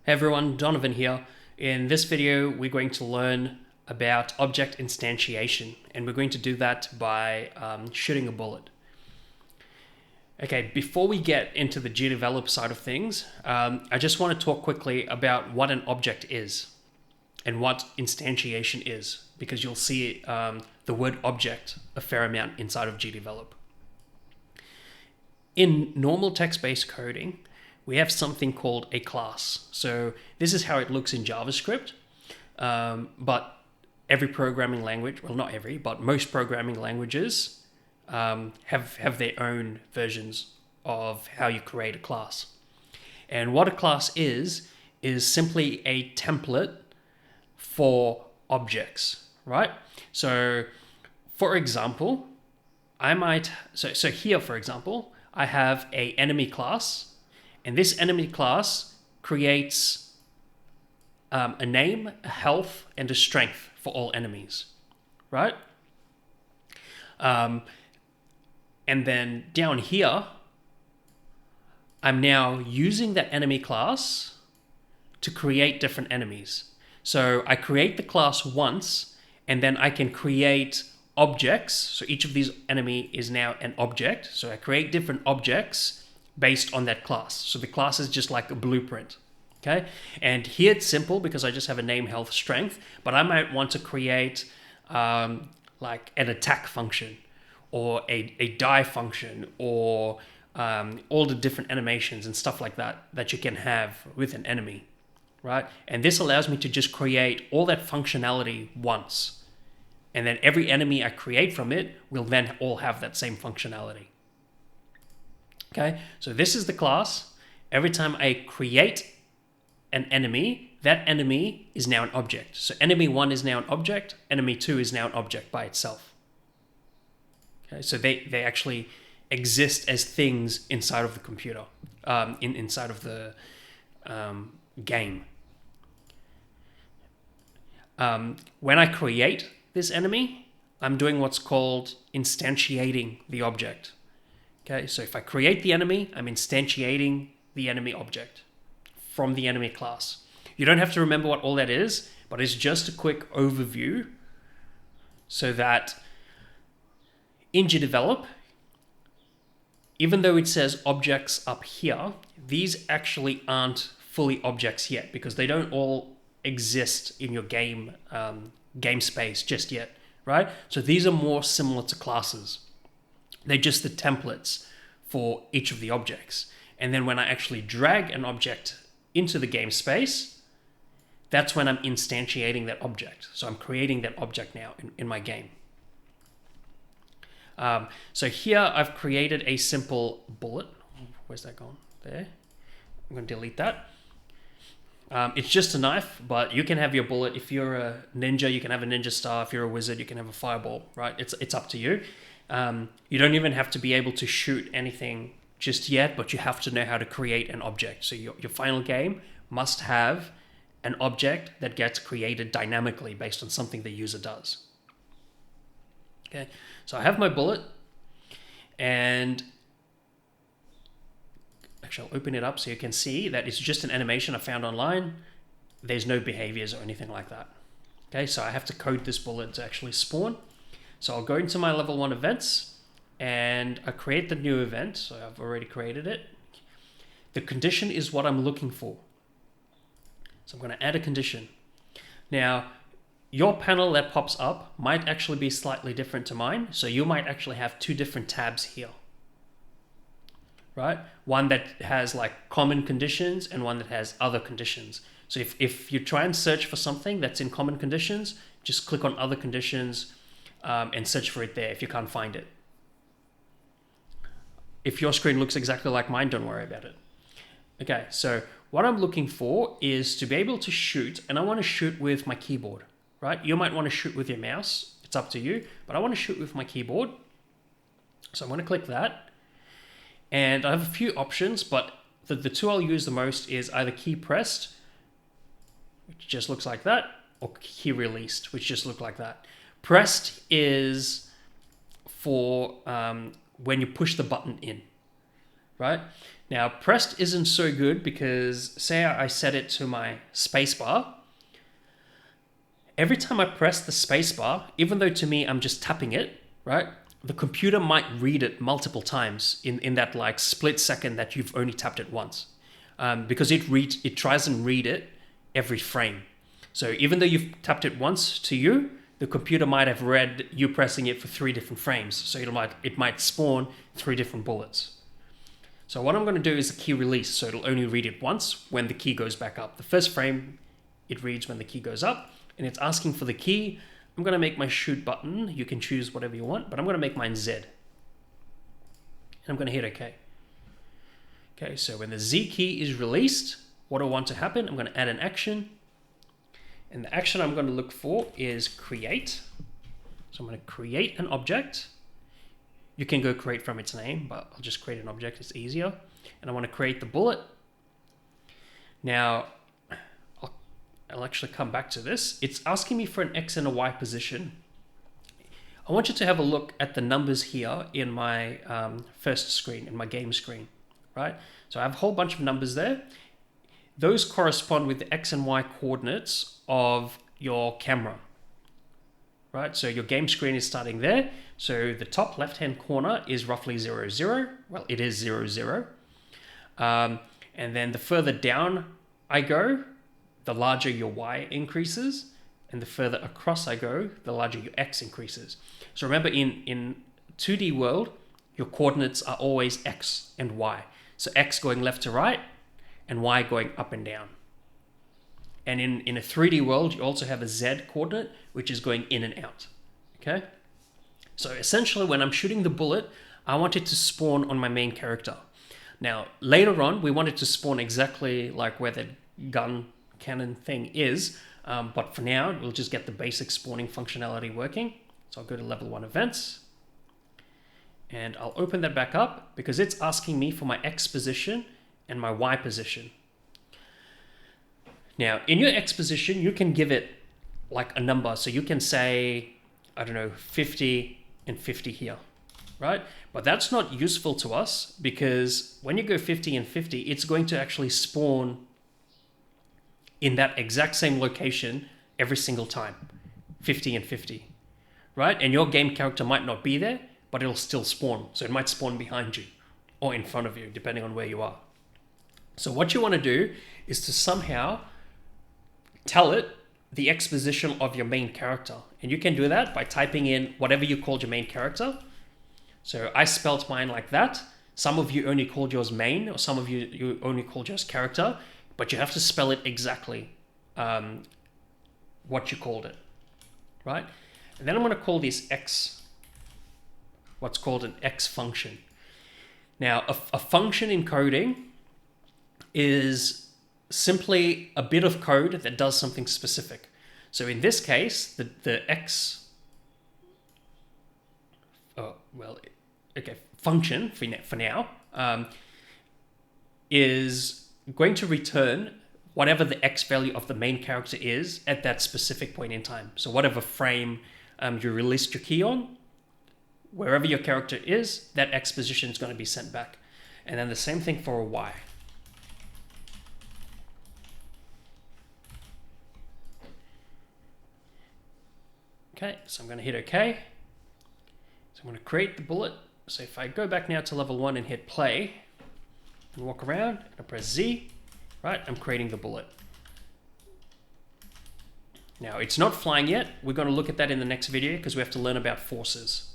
Hey everyone, Donovan here. In this video, we're going to learn about object instantiation, and we're going to do that by shooting a bullet. Okay, before we get into the GDevelop side of things, I just want to talk quickly about what an object is and what instantiation is, because you'll see the word object a fair amount inside of GDevelop. In normal text-based coding, we have something called a class. So this is how it looks in JavaScript, but every programming language, well, not every, but most programming languages have their own versions of how you create a class. And what a class is simply a template for objects, right? So for example, so here, for example, I have a enemy class. And this enemy class creates a name, a health, and a strength for all enemies, right? And then down here, I'm now using that enemy class to create different enemies. So I create the class once, and then I can create objects. So each of these enemy is now an object. So I create different objects based on that class. So the class is just like a blueprint, okay? And here it's simple because I just have a name, health, strength, but I might want to create like an attack function or a die function or all the different animations and stuff like that you can have with an enemy, right? And this allows me to just create all that functionality once. And then every enemy I create from it will then all have that same functionality. Okay, so this is the class. Every time I create an enemy, that enemy is now an object. So enemy 1 is now an object, enemy 2 is now an object by itself. Okay, so they actually exist as things inside of the computer, inside of the game. When I create this enemy, I'm doing what's called instantiating the object. Okay, so if I create the enemy, I'm instantiating the enemy object from the enemy class. You don't have to remember what all that is, but it's just a quick overview so that in GDevelop, even though it says objects up here, these actually aren't fully objects yet because they don't all exist in your game space just yet, right? So these are more similar to classes. They're just the templates for each of the objects. And then when I actually drag an object into the game space, that's when I'm instantiating that object. So I'm creating that object now in my game. So here I've created a simple bullet. Where's that gone? There. I'm going to delete that. It's just a knife, but you can have your bullet. If you're a ninja, you can have a ninja star. If you're a wizard, you can have a fireball, right? It's up to you. You don't even have to be able to shoot anything just yet, but you have to know how to create an object. So your final game must have an object that gets created dynamically based on something the user does. Okay, so I have my bullet, and actually I'll open it up so you can see that it's just an animation I found online. There's no behaviors or anything like that. Okay, so I have to code this bullet to actually spawn. So I'll go into my level 1 events and I create the new event. So I've already created it. The condition is what I'm looking for. So I'm going to add a condition. Now, your panel that pops up might actually be slightly different to mine. So you might actually have two different tabs here, right? One that has like common conditions and one that has other conditions. So if you try and search for something that's in common conditions, just click on other conditions, and search for it there if you can't find it. If your screen looks exactly like mine, don't worry about it. Okay, so what I'm looking for is to be able to shoot, and I want to shoot with my keyboard, right? You might want to shoot with your mouse. It's up to you, but I want to shoot with my keyboard. So I'm going to click that. And I have a few options, but the two I'll use the most is either key pressed, which just looks like that, or key released, which just look like that. Pressed is for when you push the button in, right? Now, pressed isn't so good because say I set it to my spacebar. Every time I press the spacebar, even though to me I'm just tapping it, right? The computer might read it multiple times in that like split second that you've only tapped it once. Because it tries and read it every frame. So even though you've tapped it once to you, the computer might have read you pressing it for 3 different frames. So it might spawn 3 different bullets. So what I'm going to do is a key release. So it'll only read it once when the key goes back up. The first frame it reads when the key goes up, and it's asking for the key. I'm going to make my shoot button. You can choose whatever you want, but I'm going to make mine Z. And I'm going to hit OK. Okay, so when the Z key is released, what I want to happen, I'm going to add an action. And the action I'm going to look for is create. So I'm going to create an object. You can go create from its name, but I'll just create an object. It's easier. And I want to create the bullet. Now, I'll actually come back to this. It's asking me for an X and a Y position. I want you to have a look at the numbers here in my first screen, in my game screen, right? So I have a whole bunch of numbers there. Those correspond with the X and Y coordinates of your camera, right? So your game screen is starting there. So the top left-hand corner is roughly 0, 0. Well, it is 0, 0. And then the further down I go, the larger your Y increases. And the further across I go, the larger your X increases. So remember in 2D world, your coordinates are always X and Y. So X going left to right and Y going up and down. And in a 3D world, you also have a Z coordinate, which is going in and out, okay? So essentially when I'm shooting the bullet, I want it to spawn on my main character. Now, later on, we want it to spawn exactly like where the gun cannon thing is, but for now, we'll just get the basic spawning functionality working. So I'll go to level 1 events, and I'll open that back up because it's asking me for my X position and my Y position. Now, in your X position, you can give it like a number. So you can say, I don't know, 50 and 50 here, right? But that's not useful to us because when you go 50 and 50, it's going to actually spawn in that exact same location every single time, 50 and 50, right? And your game character might not be there, but it'll still spawn. So it might spawn behind you or in front of you, depending on where you are. So what you want to do is to somehow tell it the X position of your main character. And you can do that by typing in whatever you called your main character. So I spelt mine like that. Some of you only called yours main, or some of you only called yours character, but you have to spell it exactly what you called it, right? And then I'm going to call this X, what's called an X function. Now, a function in coding is simply a bit of code that does something specific. So in this case, the X, function for now is going to return whatever the X value of the main character is at that specific point in time. So whatever frame you released your key on, wherever your character is, that X position is going to be sent back. And then the same thing for a Y. Okay, so I'm going to hit OK. So I'm going to create the bullet. So if I go back now to level 1 and hit play, and walk around, and I press Z, right, I'm creating the bullet. Now, it's not flying yet. We're going to look at that in the next video because we have to learn about forces.